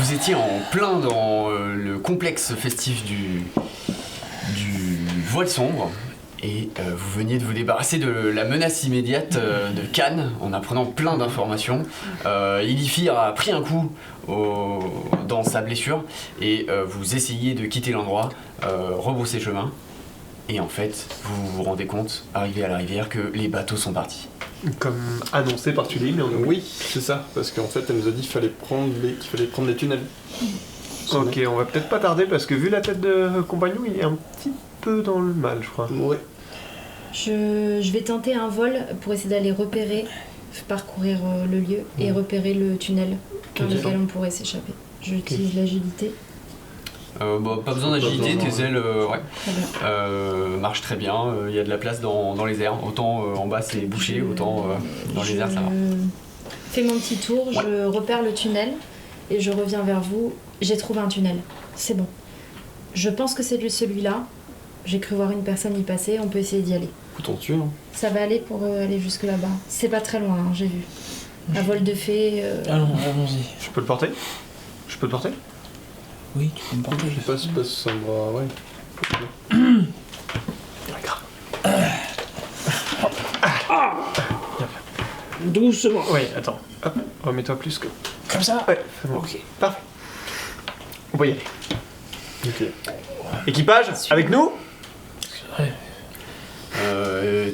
vous étiez en plein dans le complexe festif du Voile Sombre et vous veniez de vous débarrasser de la menace immédiate de Khan en apprenant plein d'informations. Ilifir a pris un coup dans sa blessure et vous essayez de quitter l'endroit, rebrousser chemin. Et en fait, vous vous rendez compte, arrivé à la rivière, que les bateaux sont partis. Comme annoncé par Tully, mais on oublie. Oui, c'est ça, parce qu'en fait, elle nous a dit qu'il fallait prendre les tunnels. Ok, on va peut-être pas tarder parce que vu la tête de compagnon, il est un petit peu dans le mal, je crois. Ouais. Je vais tenter un vol pour essayer d'aller repérer, parcourir le lieu et repérer le tunnel par lequel on pourrait s'échapper. J'utilise l'agilité. Pas besoin d'agilité, tes ailes Très bien. marchent très bien, il y a de la place dans les airs, autant en bas c'est bouché, autant dans les airs ça va. Je fais mon petit tour, je repère le tunnel et je reviens vers vous. J'ai trouvé un tunnel, c'est bon. Je pense que c'est celui-là, j'ai cru voir une personne y passer, on peut essayer d'y aller. Écoute, on tue, hein. Ça va aller pour aller jusque là-bas. C'est pas très loin, hein, j'ai vu. Un vol de fée... Allons-y. Je peux le porter? Je peux le porter? Oui, tu peux me porter. Je sais pas si ça me va... Ouais. Doucement. Oui, attends. Hop, remets-toi plus que... Comme ça? Ouais, c'est bon. Ok. Parfait. On peut y aller. Ok. Équipage, avec nous?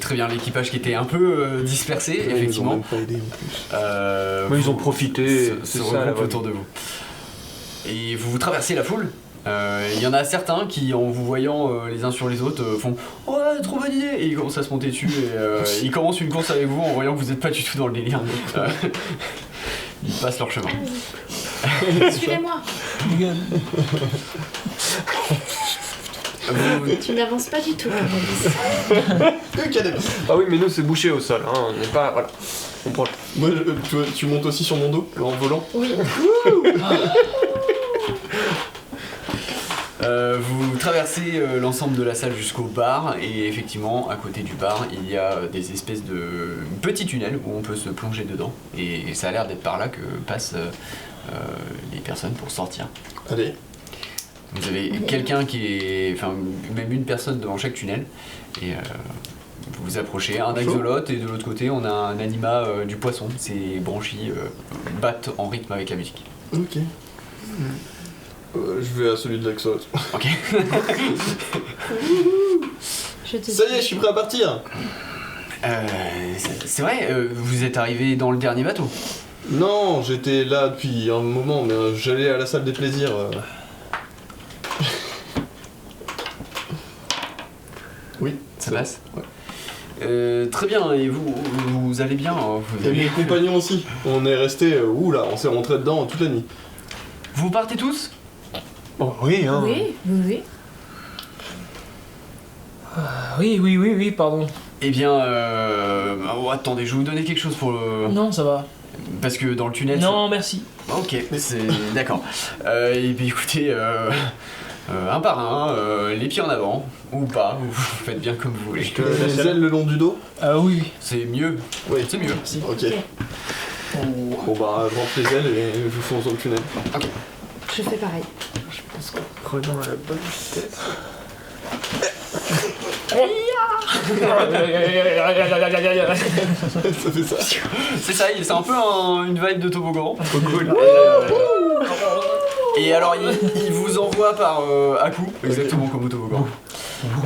Très bien, l'équipage qui était un peu dispersé, Ils ont effectivement. même pas aidé en plus. Mais ils ont profité, se c'est ça, la regroupent autour de vous. Et vous traversez la foule. Il y en a certains qui, en vous voyant les uns sur les autres, font « Ouais, trop bonne idée !» et ils commencent à se monter dessus et ils commencent une course avec vous en voyant que vous n'êtes pas du tout dans le délire. Ils passent leur chemin. Suivez-moi. Tu n'avances pas du tout, Canalis. Ah oui, mais nous c'est bouché au sol, hein, on n'est pas... Voilà. On prend... Moi, tu montes aussi sur mon dos, en volant? Oui. Vous traversez l'ensemble de la salle jusqu'au bar et effectivement à côté du bar il y a des espèces de petits tunnels où on peut se plonger dedans et ça a l'air d'être par là que passent les personnes pour sortir. Allez. Vous avez quelqu'un qui est... enfin même une personne devant chaque tunnel et vous vous approchez, un axolote et de l'autre côté on a un anima du poisson, ses branchies battent en rythme avec la musique. Ok. Je vais à celui de l'axolote. Ok. Ça y est, je suis prêt à partir. C'est vrai, vous êtes arrivé dans le dernier bateau. Non, j'étais là depuis un moment, mais j'allais à la salle des plaisirs. Oui, Ça passe. Ouais. Très bien, et vous allez bien vous, Et avez- mes compagnons aussi. On est resté, on s'est rentré dedans toute la nuit. Vous partez tous? Oh, oui, hein. Oui. Oui, pardon. Eh bien, oh, attendez, je vais vous donner quelque chose pour le... Non, ça va. Parce que dans le tunnel... Non, merci. Ok, c'est... d'accord. Et puis écoutez, un par un, les pieds en avant, ou pas, vous faites bien comme vous voulez. Je te les ailes le long du dos. Ah oui. C'est mieux, Oui. c'est mieux. Ok. Bon bah, je rentre les ailes et je vous fonce dans le tunnel. Je fais pareil. Je pense qu'en prenant à la bonne vitesse... Ça fait ça. C'est ça, c'est un peu une vibe de toboggan. Trop cool. Et alors il vous envoie par à coup, exactement comme au toboggan.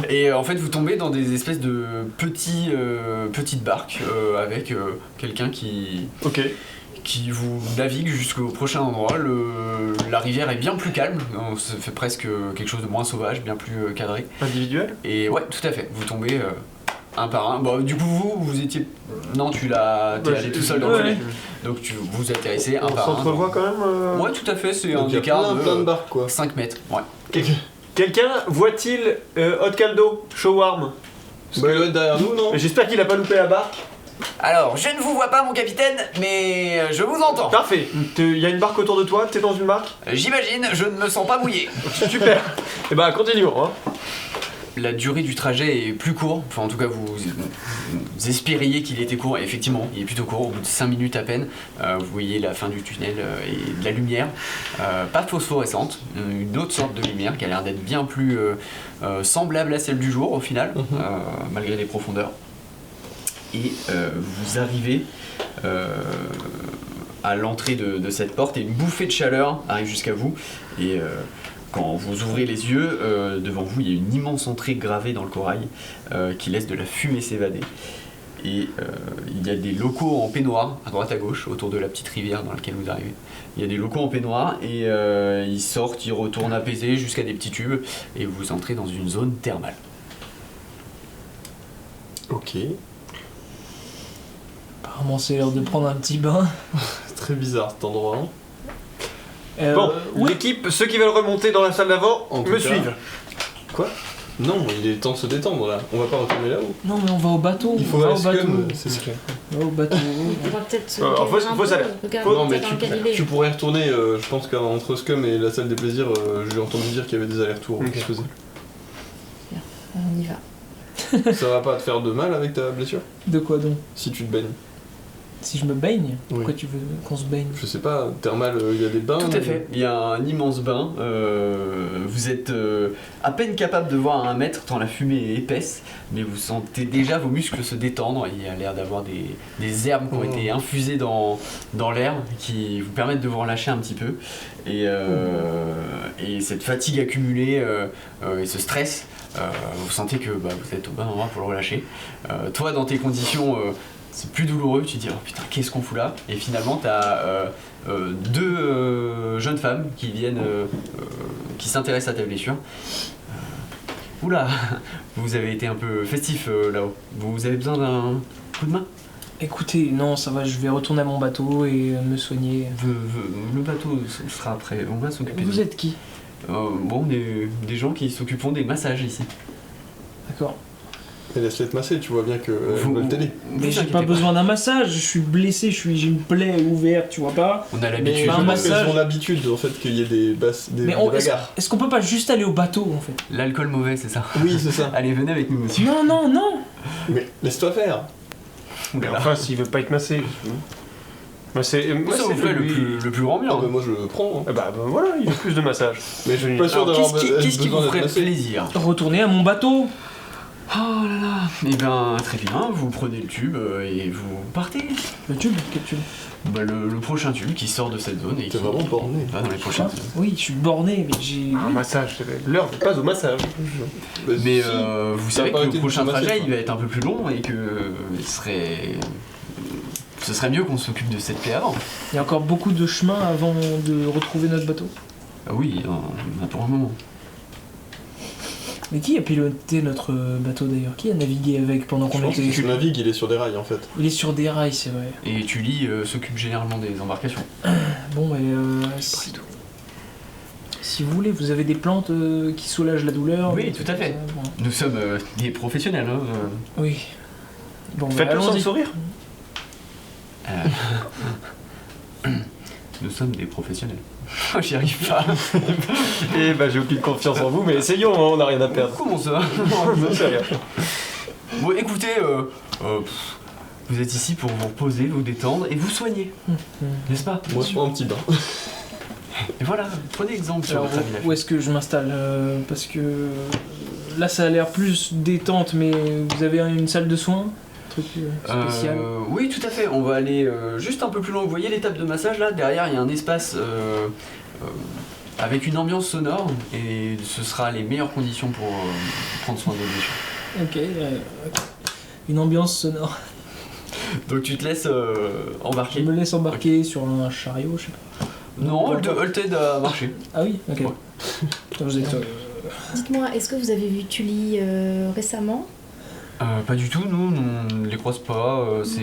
Et en fait vous tombez dans des espèces de petites barques avec quelqu'un qui vous navigue jusqu'au prochain endroit. La rivière est bien plus calme, ça fait presque quelque chose de moins sauvage, bien plus cadré. Individuel? Et ouais, tout à fait, vous tombez un par un. Bon, du coup vous étiez... Non, t'es allé tout seul dans le tunnel. Donc vous atterrissez un On par un. s'entrevoit quand même Ouais, tout à fait, c'est Donc, un il y a écart plein de de barques quoi. 5 mètres. Ouais. Quelqu'un voit-il Hot Caldo, Showarm? Bah, il doit être derrière nous, non? J'espère qu'il a pas loupé la barque. Alors, je ne vous vois pas, mon capitaine, mais je vous entends. Parfait. Il y a une barque autour de toi, t'es dans une barque? J'imagine, je ne me sens pas mouillé. Super. Et bah continuons, hein. la durée du trajet est plus courte, enfin en tout cas vous espériez qu'il était court, et effectivement il est plutôt court, au bout de 5 minutes à peine, vous voyez la fin du tunnel et de la lumière, pas phosphorescente, une autre sorte de lumière qui a l'air d'être bien plus semblable à celle du jour au final, malgré les profondeurs. Et vous arrivez à l'entrée de cette porte et une bouffée de chaleur arrive jusqu'à vous et quand vous ouvrez les yeux, devant vous il y a une immense entrée gravée dans le corail qui laisse de la fumée s'évader et il y a des locaux en peignoir à droite à gauche autour de la petite rivière dans laquelle vous arrivez. Il y a des locaux en peignoir et ils sortent, ils retournent apaisés jusqu'à des petits tubes et vous entrez dans une zone thermale. Ok. Apparemment, c'est l'heure de prendre un petit bain. C'est très bizarre cet endroit. Bon, oui. l'équipe, ceux qui veulent remonter dans la salle d'avant, En tout me cas. suivent. Quoi? Non, il est temps de se détendre là. On va pas retourner là-haut. Non, mais on va au bateau. Il faut on va aller au à bateau. Scum, c'est ça. On va au bateau. On va peut-être se Alors, regarder faut un ça. peu, regarder Non, mais dans lequel il est. tu pourrais retourner, je pense qu'entre Scum et la salle des plaisirs, j'ai entendu dire qu'il y avait des allers-retours qui se faisaient. On y va. Ça va pas te faire de mal avec ta blessure De quoi donc? si tu te baignes? Si je me baigne? Pourquoi Oui. tu veux qu'on se baigne? Je sais pas, thermal, il y a des bains. Tout à fait. Il y a un immense bain. Vous êtes à peine capable de voir à 1 mètre tant la fumée est épaisse, mais vous sentez déjà vos muscles se détendre. Il y a l'air d'avoir des herbes qui ont été infusées dans l'air qui vous permettent de vous relâcher un petit peu. Et cette fatigue accumulée et ce stress, vous sentez que vous êtes au bon endroit pour le relâcher. Toi, dans tes conditions, c'est plus douloureux, tu te dis oh putain qu'est-ce qu'on fout là, et finalement t'as 2 jeunes femmes qui viennent qui s'intéressent à ta blessure. Oula, vous avez été un peu festif là-haut, vous avez besoin d'un coup de main? Écoutez, non, ça va, je vais retourner à mon bateau et me soigner. Le bateau sera après, on va s'occuper de Vous êtes qui? bon, des gens qui s'occuperont des massages ici. D'accord. Et laisse-les te masser, tu vois bien que Vous- veulent t'aider. Mais vous j'ai inquiétez pas besoin d'un massage, je suis blessé, j'ai une plaie ouverte, tu vois pas? On a Mais l'habitude. je un pense massage. qu'elles ont l'habitude en fait qu'il y ait des Mais bagarres. est-ce qu'on peut pas juste aller au bateau en fait? L'alcool mauvais, c'est ça. Oui, c'est ça. Allez, venez avec nous, monsieur. Non, non, non! Mais laisse-toi faire. Mais enfin, s'il veut pas être massé. Moi, c'est. Ça vous fait le plus grand bien. Ah bah moi je le prends. hein. Bah voilà, il veut plus de massage. Mais je suis pas sûr Alors, d'avoir qu'est-ce qui besoin vous d'être ferait massé. plaisir? Retourner à mon bateau! Oh là là. Eh bien, très bien, vous prenez le tube et vous partez. Le tube? Quel tube? Le prochain tube qui sort de cette zone et T'es qui vraiment borné. va dans les prochaines Ah, zones. oui, je suis borné, mais j'ai. Un massage, l'heure n'est pas au massage. Mais si. vous Ça savez a pas que été le prochain de masser, trajet quoi. il va être un peu plus long et que ce serait mieux qu'on s'occupe de cette plaie avant. Il y a encore beaucoup de chemin avant de retrouver notre bateau. Ah oui, on a pour un moment. Mais qui a piloté notre bateau d'ailleurs? Qui a navigué avec pendant Je qu'on pense que était... tu navigues, il est sur des rails en fait. Il est sur des rails, c'est vrai. Et Tully s'occupe généralement des embarcations. Bon, mais si vous voulez, vous avez des plantes qui soulagent la douleur. Oui, tout à fait. Bon. Nous sommes des professionnels. Hein, Oui. Bon, bah, Faites-le sans allons-y. sourire. Nous sommes des professionnels. J'y arrive pas. Et bah, j'ai aucune confiance en vous, mais essayons, hein, on n'a rien à perdre. Comment ça? Non, c'est rien. Bon, écoutez, vous êtes ici pour vous reposer, vous détendre et vous soigner, n'est-ce pas? Moi je prends un petit bain. Et voilà, prenez exemple sur Alors, votre village. où est-ce que je m'installe Parce que là, ça a l'air plus détente, mais vous avez une salle de soins? Un truc spécial? Oui, tout à fait. On va aller juste un peu plus loin. Vous voyez l'étape de massage là? Derrière, il y a un espace avec une ambiance sonore et ce sera les meilleures conditions pour prendre soin de vos blessures. Ok. Une ambiance sonore. Donc tu te laisses Je embarquer? me laisse embarquer sur un chariot, je sais pas. Non, elle t'aide à marcher. Ah oui, ok. Ouais. Vous êtes, Dites-moi, est-ce que vous avez vu Tully récemment? Pas du tout, nous, on ne les croise pas. C'est...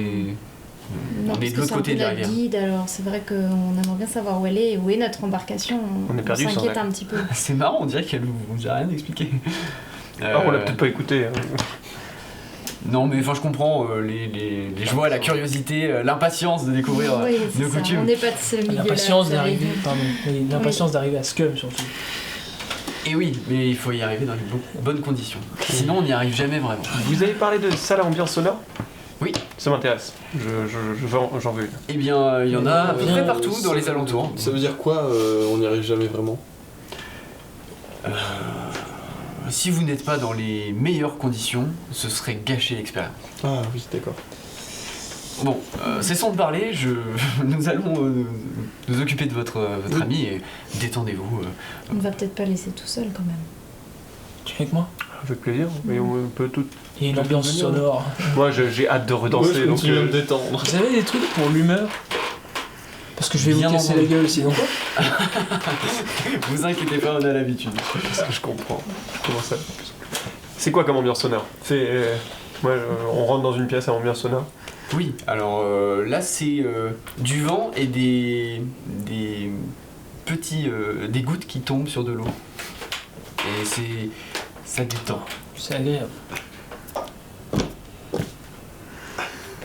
Non, On est parce de que l'autre c'est un côté peu de la notre rivière. guide, alors c'est vrai qu'on aimerait bien savoir où elle est et où est notre embarcation. On est perdu sans s'inquiète elle. un petit peu. C'est marrant, on dirait qu'elle vous a rien expliqué. Ah, on l'a peut-être pas écouté. Hein. Non, mais enfin, je comprends les joies, la curiosité, l'impatience de découvrir Oui, c'est nos ça. coutumes. On n'est pas de ce milieu-là. l'impatience vous savez. d'arriver, pardon, oui, l'impatience d'arriver à Scum surtout. Et oui, mais il faut y arriver dans les bonnes conditions. Sinon, on n'y arrive jamais vraiment. Vous avez parlé de salle à ambiance sonore? Oui. Ça m'intéresse. J'en veux une. Eh bien, il y en a à peu Bien, près partout dans les alentours. Ça veut dire quoi, on n'y arrive jamais vraiment? Si vous n'êtes pas dans les meilleures conditions, ce serait gâcher l'expérience. Ah oui, d'accord. Bon, cessons de parler, nous allons nous occuper de votre ami et détendez-vous. On ne va peut-être pas laisser tout seul quand même. Tu es avec moi? Avec plaisir, mais on peut tout. Il y a une ambiance sonore. Moi j'ai hâte de Moi, redanser. je donc, continue à me détendre. Vous avez des trucs pour l'humeur? Parce que je vais Bien vous casser entendu. la gueule sinon. Vous inquiétez pas, on a l'habitude. je comprends. Je commence à. C'est quoi comme ambiance sonore? On rentre dans une pièce à ambiance sonore. Oui, alors là c'est du vent et des petits des gouttes qui tombent sur de l'eau. Et ça détend. C'est agréable.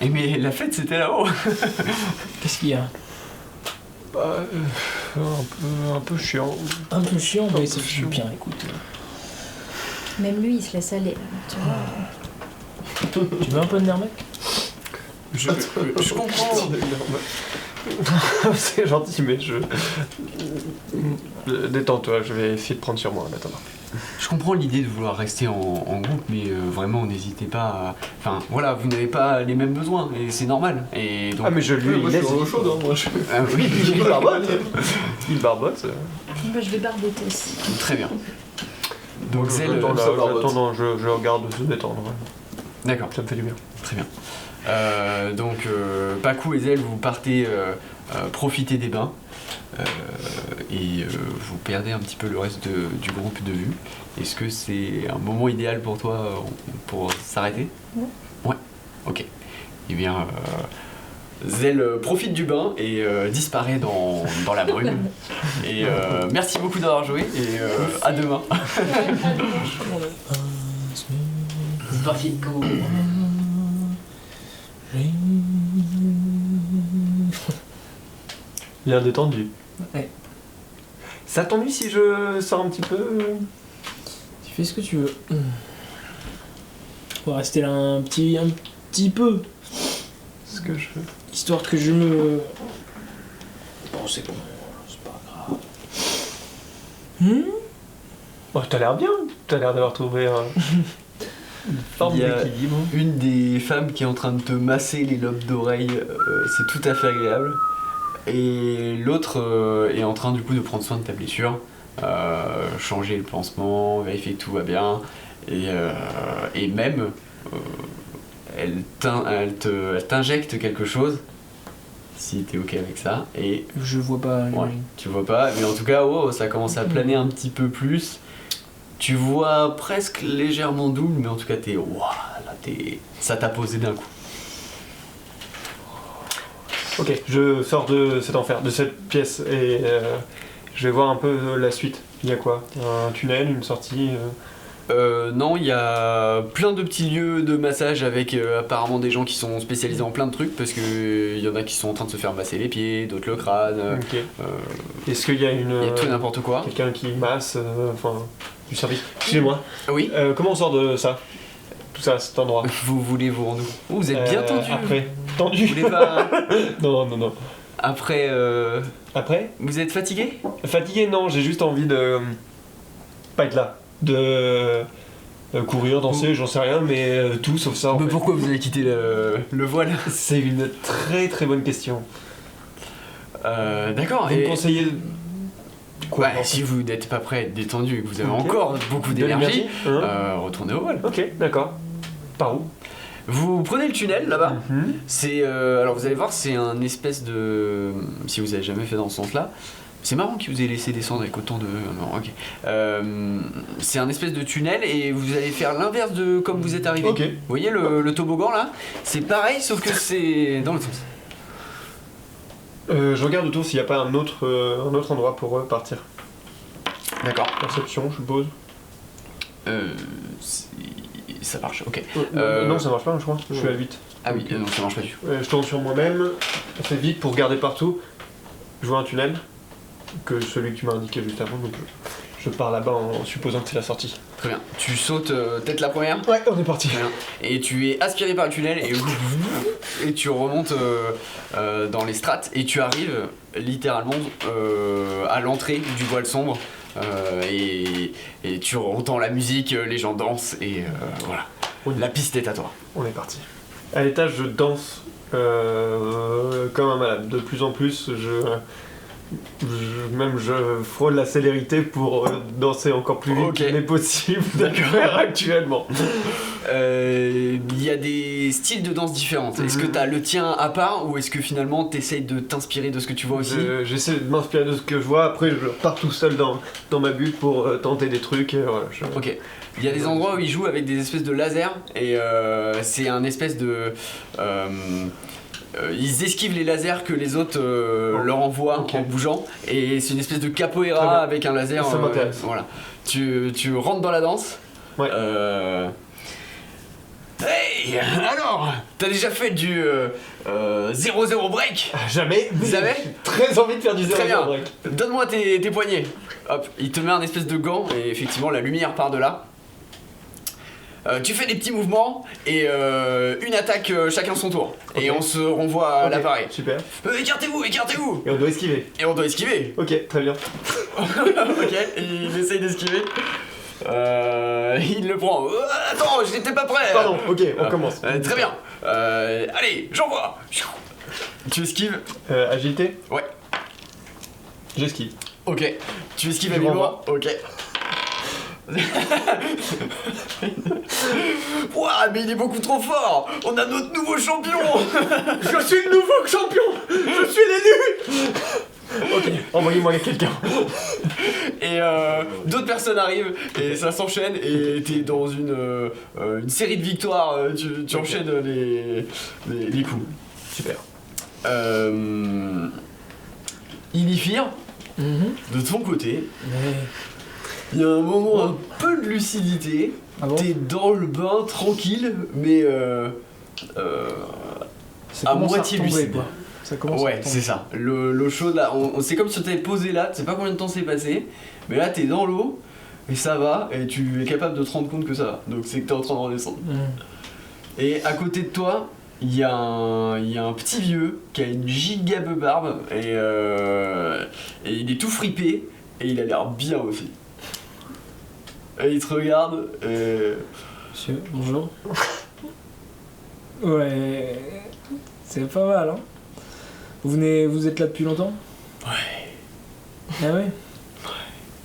Et mais la fête c'était là-haut. Qu'est-ce qu'il y a? Bah, un peu chiant. Un peu chiant, mais ça fait chiant. bien, écoute. Même lui, il se laisse aller. Tu vois. Tu veux un peu de nerf, mec? Je comprends. C'est gentil, mais détends-toi, je vais essayer de prendre sur moi en attendant. Je comprends l'idée de vouloir rester en groupe, mais vraiment n'hésitez pas à... Enfin voilà, vous n'avez pas les mêmes besoins, et c'est normal. Et donc... Ah, mais je lui Moi, je laisse. suis au chaud, hein, moi. Ah oui, Il barbote. Il barbote. Moi, je vais barboter aussi. très bien. Donc je, Zell... j'attends, ça barbote. je regarde se détendre. Ouais. D'accord. Ça me fait du bien. Très bien. Donc, Pakou et Zell, vous partez profiter des bains et vous perdez un petit peu le reste du groupe de vue. Est-ce que c'est un moment idéal pour toi pour s'arrêter? Ouais. Ouais, ok. Eh bien, Zell profite du bain et disparaît dans la brume. Et merci beaucoup d'avoir joué et à demain. Bien détendu. Ouais. Ça t'ennuie si je sors un petit peu? Tu fais ce que tu veux. On va rester là un petit peu. Ce que je veux. Histoire que je me... Bon, c'est bon. C'est pas grave. Oh, t'as l'air bien. T'as l'air d'avoir trouvé une forme Il y a d'équilibre. une des femmes qui est en train de te masser les lobes d'oreilles, c'est tout à fait agréable. Et l'autre est en train du coup de prendre soin de ta blessure, changer le pansement, vérifier que tout va bien, et même elle t'injecte quelque chose, si t'es ok avec ça, et Je vois pas. ouais, tu vois pas, mais en tout cas ça commence à planer un petit peu plus. Tu vois presque légèrement double, mais en tout cas ça t'a posé d'un coup. Ok, je sors de cet enfer, de cette pièce, et je vais voir un peu la suite. Il y a quoi? Un tunnel, une sortie Non, il y a plein de petits lieux de massage avec apparemment des gens qui sont spécialisés en plein de trucs parce que il y en a qui sont en train de se faire masser les pieds, d'autres le crâne. Ok. Est-ce qu'il y a Il y a tout et n'importe quoi. quelqu'un qui masse, enfin, du service? Excusez-moi. Oui. Comment on sort de ça? Tout ça, cet endroit. Vous voulez vous rendre où? Vous êtes bien tendu. Après. Vous Tendu. voulez pas. Non. Après, Après? vous êtes fatigué? Fatigué, non, j'ai juste envie de pas être là. De courir, danser, j'en sais rien, mais tout sauf ça. En Mais fait. pourquoi vous avez quitté le voile? C'est une très très bonne question. D'accord. Vous me conseillez quoi? Ouais, si vous n'êtes pas prêt à être détendu et que vous avez Ok. encore beaucoup De d'énergie, l'énergie, hein? retournez au voile. Ok, d'accord. Par où? Vous prenez le tunnel là-bas. Mhm. C'est alors vous allez voir, c'est un espèce de, si vous avez jamais fait dans ce sens-là, c'est marrant qu'il vous ait laissé descendre avec autant de, non, ok. C'est un espèce de tunnel et vous allez faire l'inverse de comme vous êtes arrivé. Ok. Vous voyez le toboggan là, c'est pareil sauf que c'est dans le sens. Je regarde autour s'il n'y a pas un autre endroit pour partir. D'accord. Perception, je suppose. Ça marche, ok. Non, ça marche pas, je crois. Je suis à 8. Ah oui, non, ça marche pas du tout. Je tourne sur moi-même, assez vite pour regarder partout. Je vois un tunnel, que celui que tu m'as indiqué juste avant, donc Je pars là-bas en supposant que c'est la sortie. Très bien. Tu sautes tête la première. Ouais, on est parti. Très bien. Et tu es aspiré par le tunnel et tu remontes dans les strates et tu arrives littéralement à l'entrée du voile sombre et tu entends la musique, les gens dansent et voilà. La piste est à toi. On est parti. À l'étage, je danse comme un malade. De plus en plus, je frôle la célérité pour danser encore plus vite qu'il n'est possible de faire actuellement. Il y a des styles de danse différents. Est-ce que tu as le tien à part ou est-ce que finalement tu essayes de t'inspirer de ce que tu vois aussi? J'essaie de m'inspirer de ce que je vois, après je pars tout seul dans ma bulle pour tenter des trucs. Et voilà, Ok. Il y a des endroits où ils jouent avec des espèces de lasers et c'est un espèce de... ils esquivent les lasers que les autres leur envoient en bougeant et c'est une espèce de capoeira avec un laser. Ça m'intéresse. Voilà. Tu rentres dans la danse. Ouais. Hey, alors, t'as déjà fait du 0-0 break? Jamais. Jamais. J'ai très envie de faire du 0 Très bien. break. Donne-moi tes poignets. Hop, il te met un espèce de gant et effectivement la lumière part de là. Tu fais des petits mouvements et une attaque chacun son tour. Ok. Et on se renvoie à l'appareil. Super. Écartez-vous, écartez-vous. Et on doit esquiver. Et on doit esquiver. Ok, très bien. Ok, il essaye d'esquiver. Il le prend. Attends, je n'étais pas prêt. Pardon, ok, on commence. Très bien. Allez, j'envoie. Tu esquives. Agilité? Ouais. J'esquive. Ok. Tu esquives Je habilement. Ok. Ouah, mais il est beaucoup trop fort. On a notre nouveau champion. Je suis le nouveau champion. Je suis l'élu. Ok, envoyez-moi quelqu'un. Et d'autres personnes arrivent et ça s'enchaîne et t'es dans une série de victoires. Tu enchaînes les coups. Super. Ilifir, de ton côté, il y a un moment un peu de lucidité. Ah bon? T'es dans le bain tranquille, mais Ça à commence moitié retomber, lucide. quoi. Ça commence à Ouais, retomber. c'est ça. L'eau chaude là, c'est comme si t'avais posé là, tu sais pas combien de temps s'est passé, mais là t'es dans l'eau et ça va et tu es capable de te rendre compte que ça va. Donc c'est que t'es en train de redescendre. Et à côté de toi, il y a un petit vieux qui a une giga barbe et il est tout fripé et il a l'air bien aussi. Et il te regarde et... Monsieur, bonjour. Ouais, c'est pas mal, hein. Vous êtes là depuis longtemps? Ouais. Ah ouais?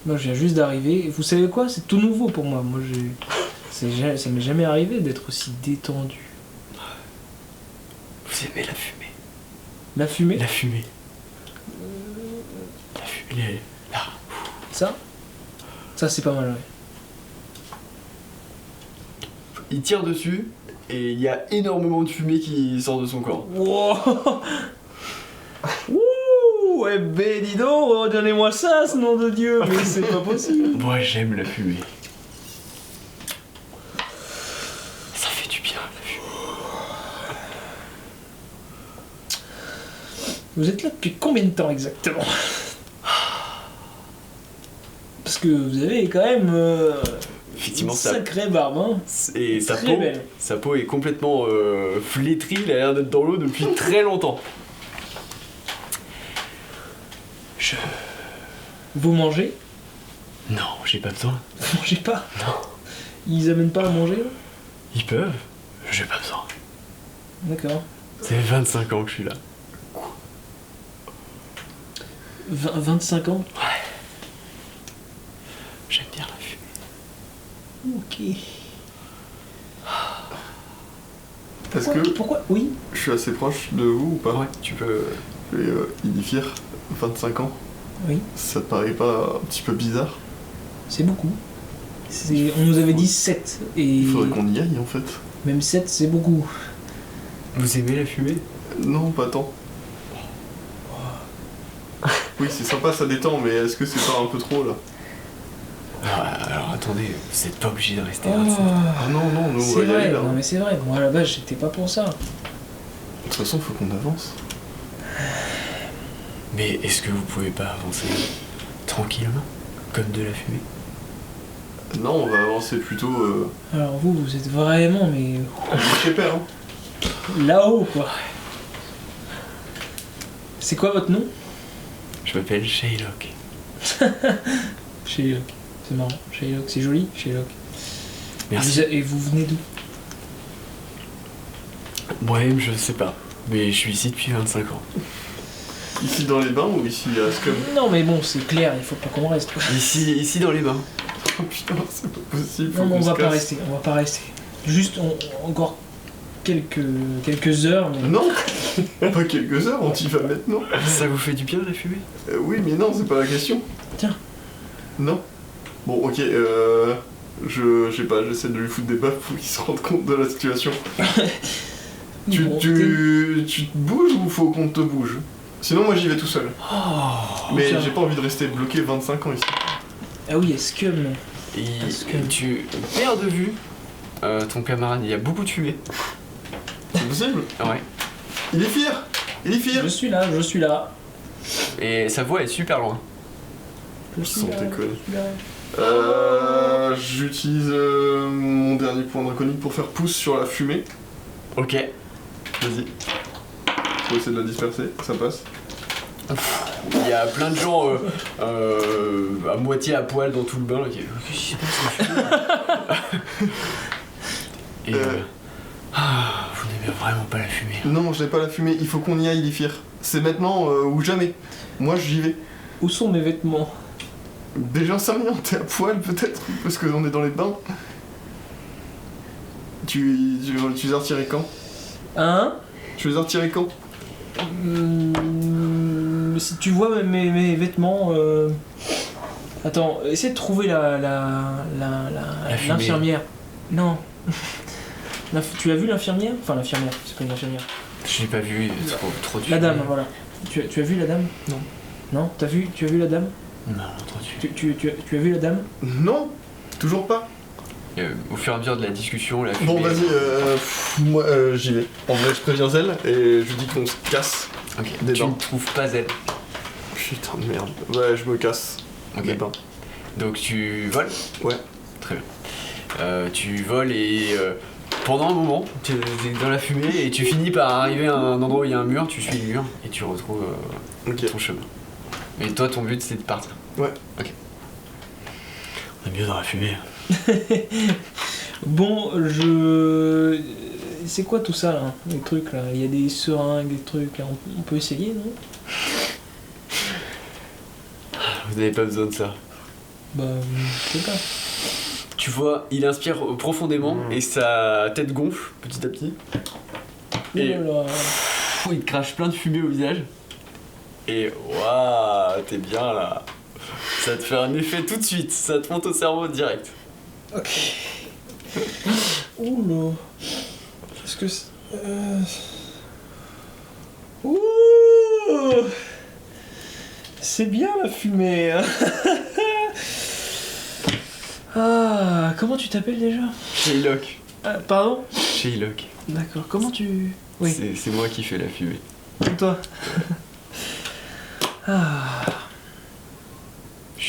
Moi, je viens juste d'arriver. Et vous savez quoi? C'est tout nouveau pour moi. Moi, ça m'est jamais arrivé d'être aussi détendu. Vous aimez la fumée? La fumée? La fumée. La fumée. Là. Ça, c'est pas mal, ouais. Il tire dessus et il y a énormément de fumée qui sort de son corps. Wow. Ouh, ouais, ben dis donc, redonnez-moi ça, ce nom de Dieu, mais c'est pas possible. Moi j'aime la fumée. Ça fait du bien la fumée. Vous êtes là depuis combien de temps exactement? Parce que vous avez quand même Effectivement, une ça. sacrée barbe, hein. Et Très belle. sa peau est complètement flétrie, il a l'air d'être dans l'eau depuis très longtemps. Vous mangez? Non, j'ai pas besoin. Vous mangez pas? Non. Ils amènent pas à manger, là? Ils peuvent, j'ai pas besoin. D'accord. Ça fait 25 ans que je suis là. 25 ans? Ouais. J'aime bien la fumée. Ok. Est-ce que Pourquoi? Oui. je suis assez proche de vous ou pas? Ouais, tu peux. Et Ilifir, 25 ans, Oui. ça te paraît pas un petit peu bizarre? C'est beaucoup. On nous avait dit 7. Et Il faudrait qu'on y aille en fait. même 7, c'est beaucoup. Vous aimez la fumée? Non, pas tant. Oui, c'est sympa, ça détend, mais est-ce que c'est pas un peu trop là? Alors attendez, vous êtes pas obligé de rester là. Ah non, non, nous on C'est va y aller vrai, là. non mais c'est vrai, moi à la base j'étais pas pour ça. De toute façon, faut qu'on avance. Mais est-ce que vous pouvez pas avancer tranquillement? comme de la fumée. Non, on va avancer plutôt Alors vous êtes vraiment, mais chez père. Hein. là-haut, quoi. C'est quoi votre nom? Je m'appelle Shylock. Shylock. C'est marrant. Shylock, c'est joli, Shylock. Merci. Et vous venez d'où? Moi-même, je sais pas. Mais je suis ici depuis 25 ans. Ici dans les bains ou ici à Scum? Non, mais bon, c'est clair, il faut pas qu'on reste, quoi. Ici dans les bains. Oh putain, c'est pas possible. Faut Non, mais qu'on on va se pas casse. rester, on va pas rester. Juste encore quelques heures, mais... Non pas quelques heures, on y va maintenant. Ça vous fait du bien la fumée? Oui, mais non, c'est pas la question. Tiens. Non. Bon, ok, je sais pas, j'essaie de lui foutre des baffes pour qu'il se rende compte de la situation. Tu Bon, te bouges ou faut qu'on te bouge? Sinon, moi j'y vais tout seul. Mais tiens. j'ai pas envie de rester bloqué 25 ans ici. Ah oui, Scum. Et Parce que- tu perds de vue ton camarade, il y a beaucoup de fumée. C'est possible? Ouais. Il est fier! Il est fier! Je suis là, je suis là. Et sa voix est super loin. Je suis Sans là, déconner. je suis là. J'utilise mon dernier point draconique pour faire pouce sur la fumée. Ok. Vas-y. Faut essayer de la disperser, ça passe. Il y a plein de gens à moitié à poil dans tout le bain là, qui... Qu'est-ce qui se passe, la fumée Et vous n'aimez vraiment pas la fumée. Non, je n'ai pas la fumée, il faut qu'on y aille, il est fier. C'est maintenant ou jamais. Moi j'y vais. Où sont mes vêtements? Déjà 5 minutes, t'es à poil peut-être, parce qu'on est dans les bains. Tu les as retirés quand? Hein? Tu les as retirés quand? Si tu vois mes vêtements... Attends, essaie de trouver fumée. l'infirmière. Non. Tu as vu l'infirmière? Enfin l'infirmière, c'est pas une infirmière. Je l'ai pas vu, trop de La fumée. dame, voilà. Tu as vu la dame? Non. Non? Tu as vu la dame? Non, trop de fumée. Tu as vu la dame? Non, toujours pas. Au fur et à mesure de la discussion, la fumée... Bon vas-y, moi j'y vais. En vrai je préviens elle et je lui dis qu'on se casse. Ok, Des tu bains. ne trouves pas elle. Putain de merde. Ouais, je me casse. Ok. Des bains. Donc tu voles? Ouais. Très bien. Tu voles et pendant un moment, tu es dans la fumée et tu finis par arriver à un endroit où il y a un mur, tu suis le mur et tu retrouves Ok. ton chemin. Et toi, ton but c'est de partir. Ouais. Ok. On est mieux dans la fumée. Bon, c'est quoi tout ça là? Les trucs là? Il y a des seringues, des trucs là. On peut essayer, non? Vous n'avez pas besoin de ça. Bah, je sais pas. Tu vois, il inspire profondément et sa tête gonfle petit à petit. Et Oh là là. il te crache plein de fumée au visage. Et waouh, t'es bien là. Ça te fait un effet tout de suite, ça te monte au cerveau direct. Ok. Ouh là. Est-ce que c'est... Ouh. C'est bien la fumée. Hein. Ah, comment tu t'appelles déjà? Shylock. Pardon? Shylock. D'accord, comment tu... Oui, C'est moi qui fais la fumée. toi. Ah,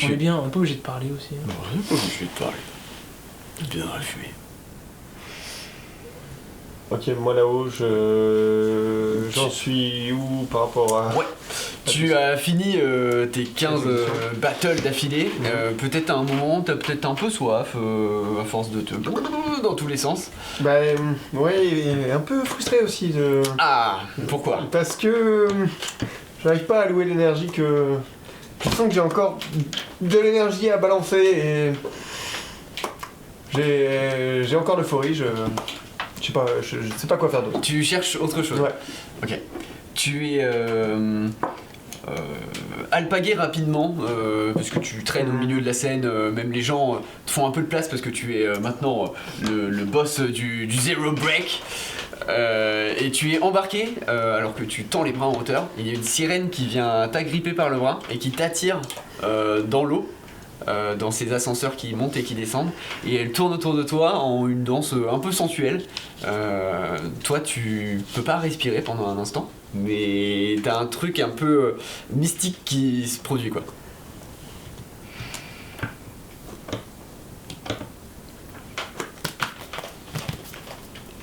on est bien, on est pas obligé de parler aussi. Hein. Bon, on est pas obligé de parler. Bien dans la fumée. Ok, moi là-haut, j'en suis où par rapport à... Ouais. Tu as fini tes 15 battles d'affilée. Peut-être à un moment, t'as peut-être un peu soif, à force de te... dans tous les sens. Bah ouais, et un peu frustré aussi de... Ah, pourquoi? Parce que j'arrive pas à allouer l'énergie que... Je sens que j'ai encore de l'énergie à balancer et... J'ai encore l'euphorie, je sais pas quoi faire d'autre. Tu cherches autre chose. Ouais. Ok. Tu es alpagué rapidement parce que tu traînes au milieu de la scène. Même les gens te font un peu de place parce que tu es maintenant le boss du Zero Break. Et tu es embarqué alors que tu tends les bras en hauteur. Il y a une sirène qui vient t'agripper par le bras et qui t'attire dans l'eau. Dans ces ascenseurs qui montent et qui descendent, et elle tourne autour de toi en une danse un peu sensuelle. Toi, tu peux pas respirer pendant un instant, mais t'as un truc un peu mystique qui se produit, quoi.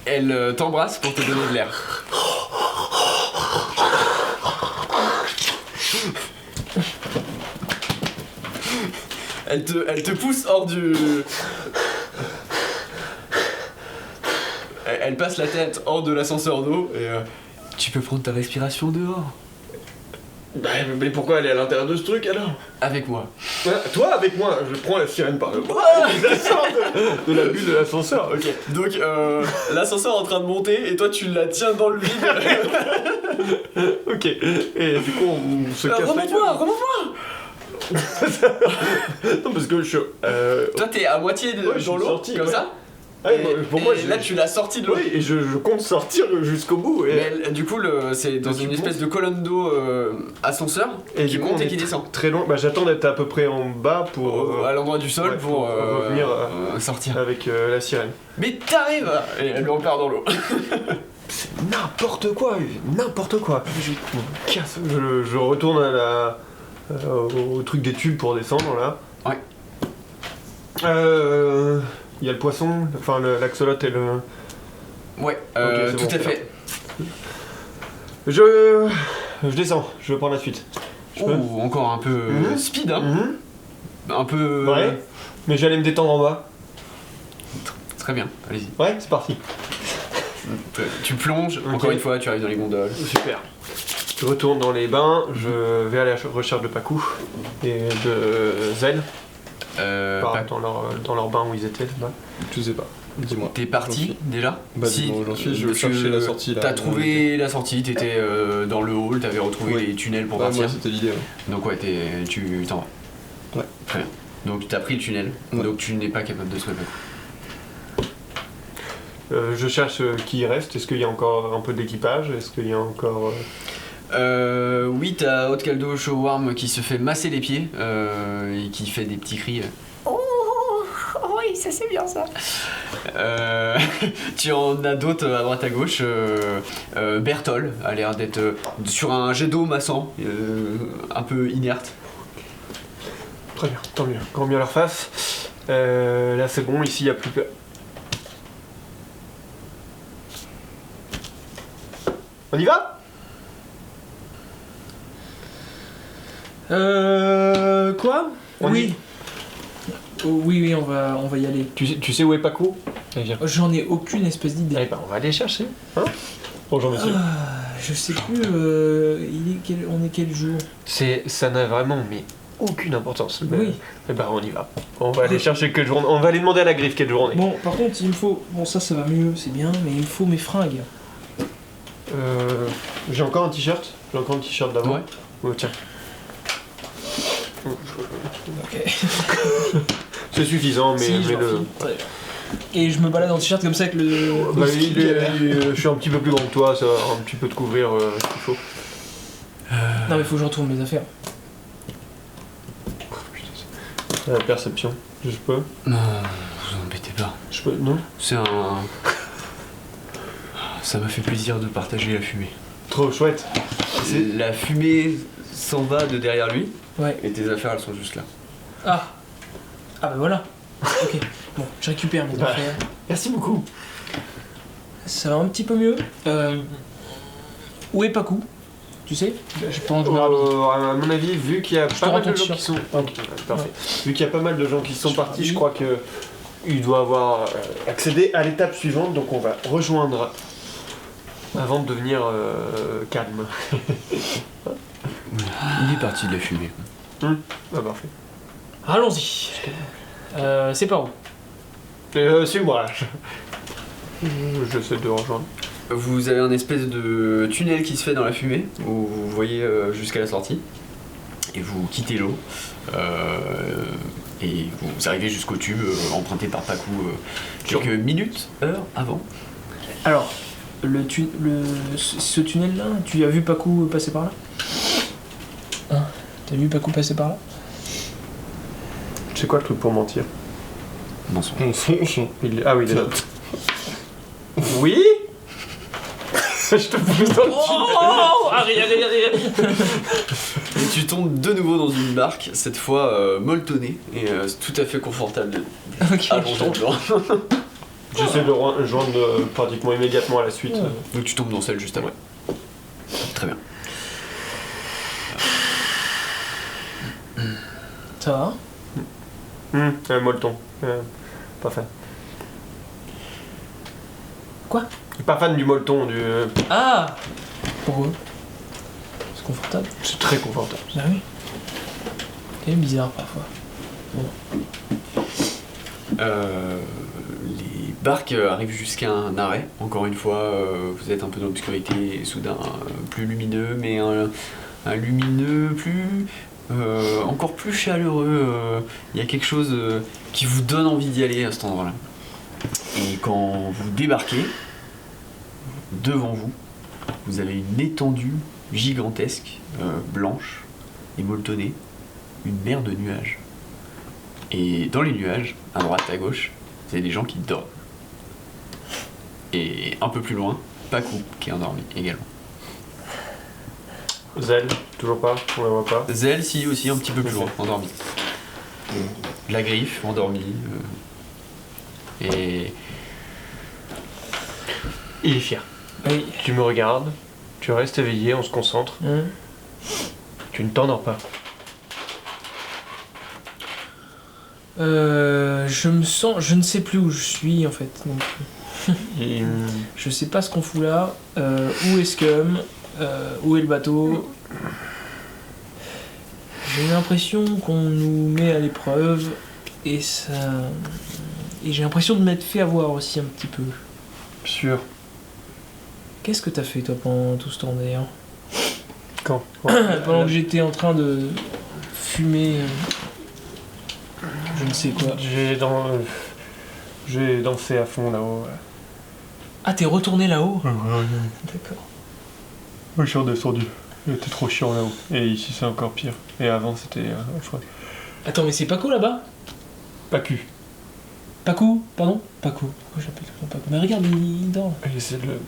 Elle t'embrasse pour te donner de l'air. Elle te pousse hors du... Elle passe la tête hors de l'ascenseur d'eau et tu peux prendre ta respiration dehors. Bah, mais pourquoi elle est à l'intérieur de ce truc alors? Avec moi. Toi avec moi, je prends la sirène par le bras et je la sors de la bulle de l'ascenseur, ok. Donc l'ascenseur est en train de monter et toi tu la tiens dans le vide. Ok, et du coup on se casse la Remonte-moi, gueule. remonte-moi. Non parce que je... Toi t'es à moitié Ouais, je dans suis l'eau, sorti, comme ouais. ça. Ouais, Et- pour moi, et là tu l'as sorti de l'eau. Oui, et je compte sortir jusqu'au bout. Et, Mais du coup, c'est dans Donc, une tu espèce de colonne d'eau ascenseur et qui du coup, monte on et est qui descend. très loin. Bah, j'attends d'être à peu près en bas pour À l'endroit du sol ouais, pour pour revenir, sortir. avec la sirène. Mais t'arrives. Et elle le repart dans l'eau. C'est n'importe quoi, n'importe quoi. Je me casse. Je retourne à au truc des tubes pour descendre là. Ouais. Il y a le poisson, enfin l'axolote et le. Ouais, c'est tout bon, à c'est fait. Je descends, je prends la suite. Je peux Oh, encore un peu Mhm. speed, hein. Mhm. Un peu. Ouais. Mais j'allais me détendre en bas. Très bien, allez-y. Ouais, c'est parti. Tu plonges, Ok. encore une fois, tu arrives dans les gondoles. Super. Je retourne dans les bains, je vais à la recherche de Pakou et de Zen, dans leur bain où ils étaient. Là. Je sais pas, dis-moi. T'es parti J'en déjà? Bah, dis-moi où j'en suis, je parce cherchais que la sortie, là. T'as trouvé la sortie, t'étais dans le hall, t'avais retrouvé Oui. les tunnels pour Bah, partir. moi c'était l'idée, ouais. Donc ouais, tu t'en vas. Ouais. Très bien. Donc t'as pris le tunnel, Ouais. donc tu n'es pas capable de sauver. Je cherche qui y reste, est-ce qu'il y a encore un peu d'équipage, est-ce qu'il y a encore... Oui, t'as Haute Caldo Showworm qui se fait masser les pieds et qui fait des petits cris. Oh, oui, ça c'est bien ça. Tu en as d'autres à droite à gauche. Bertol a l'air d'être sur un jet d'eau massant, un peu inerte. Très bien, tant mieux, grand bien leur face. Là c'est bon, ici il n'y a plus... On y va? Quoi? On Oui. Oh, oui, on va y aller. Tu sais où est Pakou? Allez, viens. J'en ai aucune espèce d'idée. Allez, bah, on va aller chercher. Hein? Bonjour monsieur. Je sais plus, on est quel jour? Ça n'a vraiment mais aucune importance. Oui. Eh ben on y va. On va aller chercher quelle journée. On va aller demander à la griffe quelle journée. Bon, par contre, il me faut... Bon, ça va mieux, c'est bien, mais il me faut mes fringues. J'ai encore un t-shirt. J'ai encore un t-shirt d'avant. Ouais. Oh, tiens. Ok. C'est suffisant, mais, Si, je mais leur file. Très bien. Et je me balade en t-shirt comme ça avec le... Bah, je suis un petit peu plus grand que toi, ça va un petit peu te couvrir ce qu'il faut. Non mais faut que je retourne mes affaires. La perception. Je peux? Non, vous embêtez pas. Je peux? Non? C'est un. Ça m'a fait plaisir de partager la fumée. Trop chouette. La fumée s'en va de derrière lui Ouais. et tes affaires elles sont juste là. Ah. Ah bah voilà. Ok. Bon, je récupère mes Bah. affaires. Merci beaucoup. Ça va un petit peu mieux. Où est Pakou? Tu sais? Je pense que je me rhabille. À mon avis, vu qu'il y a te pas mal rends de ton gens qui sont... t-shirt. Ok, parfait. Vu qu'il y a pas mal de gens qui sont Je partis, je suis crois que il doit avoir accédé à l'étape suivante, donc on va rejoindre avant de devenir calme. Il est parti de la fumée. Ah parfait. Allons-y. C'est par où? Suis-moi. J'essaie de rejoindre. Vous avez un espèce de tunnel qui se fait dans la fumée où vous voyez jusqu'à la sortie et vous quittez l'eau et vous arrivez jusqu'au tube emprunté par Pakou quelques minutes, heures avant. Alors, ce tunnel-là, tu as vu Pakou passer par là? Hein? T'as vu Pakou passer par là? C'est quoi le truc pour mentir? Mensonge. Ah oui, il est là. Oui. Je te pousse dans le Oh! Allez. Et tu tombes de nouveau dans une barque, cette fois mollonnée et tout à fait confortable Ok. allongé dedans. J'essaie de joindre pratiquement immédiatement à la suite. Donc tu tombes dans celle juste après. Très bien. Ça va? Un molleton. Pas fan. Quoi? Pas fan du molleton, du. Ah! Pourquoi? C'est confortable. C'est très confortable. Bah oui. C'est bizarre parfois. Les barques arrivent jusqu'à un arrêt. Encore une fois, vous êtes un peu dans l'obscurité et soudain plus lumineux, mais un lumineux plus... encore plus chaleureux. Il y a quelque chose qui vous donne envie d'y aller à cet endroit-là. Et quand vous débarquez, devant vous, vous avez une étendue gigantesque, blanche et molletonnée, une mer de nuages. Et dans les nuages, à droite, à gauche, vous avez des gens qui dorment. Et un peu plus loin, Pakou qui est endormi également. Zel, toujours pas, on la voit pas. Zel, si, aussi un petit peu plus loin, endormi. La griffe, endormi. Et Il est fier. Oui. Tu me regardes, tu restes éveillé, on se concentre. Tu ne t'endors pas. Je ne sais plus où je suis en fait. Donc, je sais pas ce qu'on fout là. Où est Scum? Où est le bateau? J'ai l'impression qu'on nous met à l'épreuve et ça. Et j'ai l'impression de m'être fait avoir aussi un petit peu. Sûr. Qu'est-ce que t'as fait toi pendant tout ce temps d'ailleurs? Quand Pendant que j'étais en train de fumer. Je ne sais quoi. J'ai dansé à fond là-haut. Ah, t'es retourné là-haut? D'accord. Je suis redescendu. C'était trop chiant là-haut. Et ici c'est encore pire. Et avant c'était chouette. Attends, mais c'est Paco là-bas? Pas cul. Paco? Pardon? Paco. Pourquoi j'appelle tout le temps Paco? Mais regarde, il dort. Et c'est le.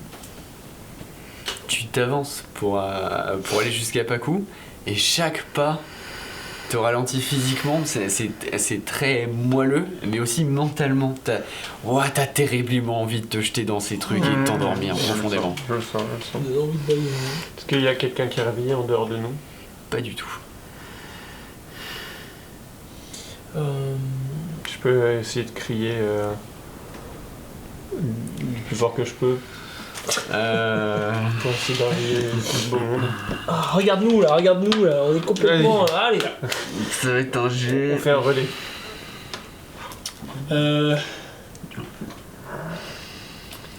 tu t'avances pour aller jusqu'à Pakou, et chaque pas te ralentit physiquement, c'est très moelleux, mais aussi mentalement. T'as terriblement envie de te jeter dans ces trucs et de t'endormir profondément. Je le sens. J'ai envie de bailler. Est-ce qu'il y a quelqu'un qui est réveillé en dehors de nous? Pas du tout. Je peux essayer de crier du plus fort que je peux pour essayer d'arriver tout ce beau monde. Ah, regarde-nous là, on est complètement. Allez. Ça va être un jet. On fait un relais.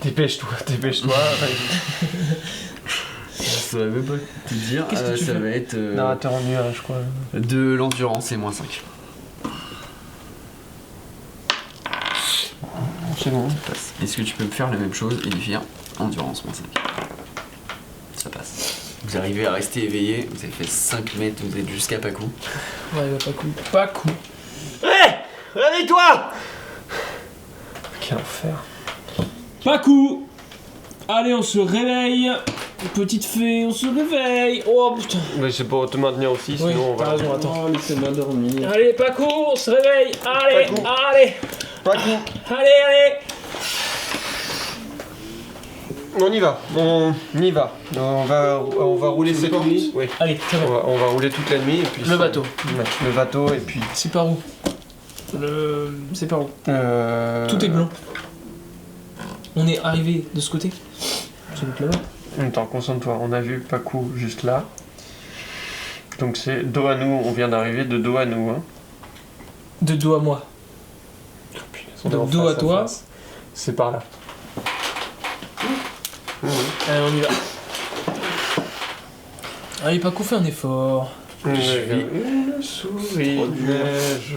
Dépêche-toi. Je saurais même pas te dire. Qu'est-ce que tu ça fais? va être Narrateur en nuage, je crois. de l'endurance et moins 5. C'est bon. Ça passe. Est-ce que tu peux me faire la même chose et lui faire endurance moins 5? Ça passe. Vous arrivez à rester éveillé, vous avez fait 5 mètres, vous êtes jusqu'à Pakou. Ouais, bah, Paco. Réveille-toi! Quel enfer. Paco! Allez, on se réveille. Petite fée, on se réveille. Oh putain. Mais c'est pour te maintenir aussi, Oui, sinon on t'as va. raison, attends. Oh, laissez-moi dormir. Allez, Paco, on se réveille. Allez, Paco. allez. Allez. On y va. On va rouler cette nuit. Oui. Allez, c'est bon. On va rouler toute la nuit et puis. Le bateau. Ouais, le bateau et puis. C'est par où? C'est par où? Tout est blanc. On est arrivé de ce côté? C'est donc là-bas. Attends, concentre-toi. On a vu Pakou juste là. Donc c'est dos à nous. On vient d'arriver de dos à nous. Hein. De dos à moi. On est Donc en dos face à toi. face. C'est par là. Allez, on y va. Allez, Paco, fais un effort. Une souris de neige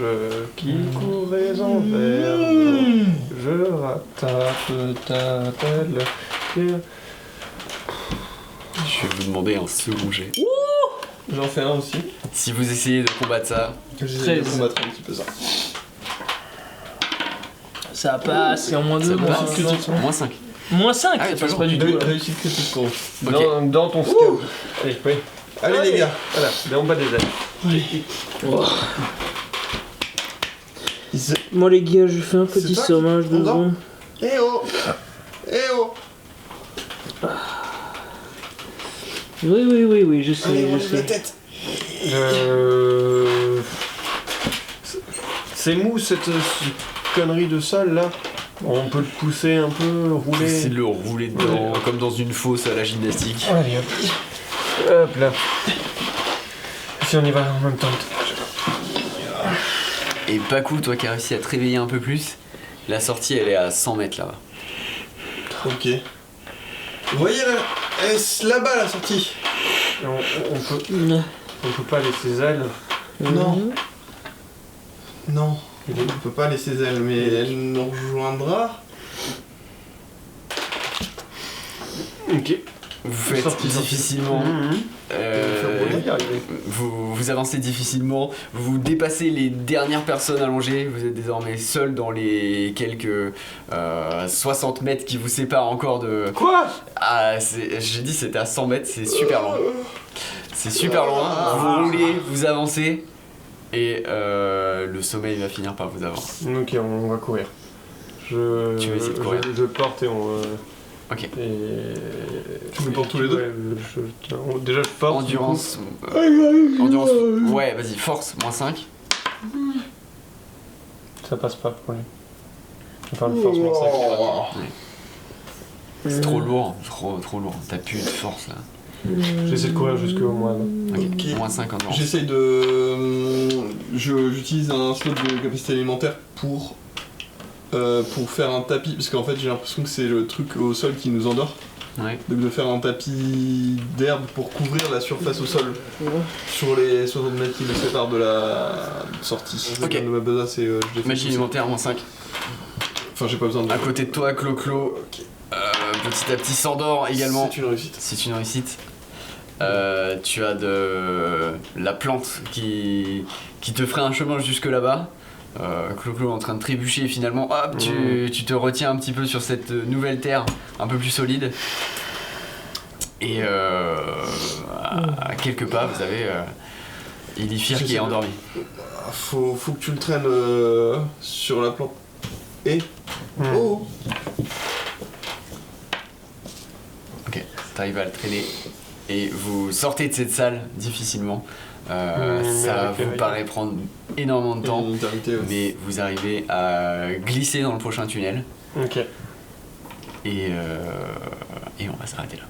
qui courait envers. Je rattrape ta telle. Je vais vous demander un second jet. J'en fais un aussi. Si vous essayez de combattre ça, J'essaie de combattre un petit peu ça. Ça passe, c'est en moins 2, ça moins passe. 5. Moins 5. Moins 5, Ah, ça tu passe vois. pas du tout. là. Réussite critique pour vous. Ok. Dans ton scout. Allez, oui. Allez les gars. Voilà, mais en bas des ailes. Moi les gars, je fais un petit C'est toi sommage qui- on dort devant. Eh oh Eh oh Oui, je sais, Allez, je relève la sais. tête. C'est mou cette connerie de sol là. On peut le pousser un peu, rouler. C'est de le rouler dedans, Ouais. comme dans une fosse à la gymnastique. Allez hop. Hop là. Si on y va en même temps. Et Pakou, toi qui as réussi à te réveiller un peu plus, la sortie elle est à 100 mètres là-bas. Ok. Vous voyez là là-bas la sortie. On peut pas laisser ses ailes. Non. Non. On ne peut pas laisser elle, mais elle nous rejoindra. Ok. Vous faites Sortie. difficilement. Vous avancez difficilement, vous dépassez les dernières personnes allongées, vous êtes désormais seul dans les quelques 60 mètres qui vous séparent encore de... Quoi? Ah, j'ai dit c'était à 100 mètres, c'est super loin. C'est super loin, vous roulez, vous avancez, et le sommeil va finir par vous avoir. Ok, on va courir. Tu vas essayer de courir. Je porte et on... Ok. Tu me portes tous les deux. Ouais, déjà je porte. Endurance... endurance... Ouais, vas-y, force, moins 5. du coup. Ça passe pas pour lui. Enfin, le force moins 5. C'est trop lourd, trop lourd, t'as plus de force là. J'essaie de courir jusqu'au mois. Ok, moins 5 endurance. J'essaye de. J'utilise un slot de capacité alimentaire pour faire un tapis, parce qu'en fait j'ai l'impression que c'est le truc au sol qui nous endort. Ouais. Donc de faire un tapis d'herbe pour couvrir la surface au sol sur les 60 mètres qui me séparent de la sortie. Ok. De ma besace et je l'ai fait Machine pousser. alimentaire, moins 5. Enfin j'ai pas besoin de. À côté de toi, Clo-Clo, petit à petit s'endort également. C'est une réussite. C'est une réussite. Tu as de la plante qui te ferait un chemin jusque là-bas. Clo-Clo est en train de trébucher et finalement hop, tu te retiens un petit peu sur cette nouvelle terre un peu plus solide. Et à quelques pas, vous avez Ilifir qui est endormi. Faut que tu le traînes sur la plante. Et. Oh Ok, t'arrives à le traîner et vous sortez de cette salle difficilement. Ça vous paraît prendre énormément de temps, Une éternité, ouais. mais vous arrivez à glisser dans le prochain tunnel Ok. et on va s'arrêter là.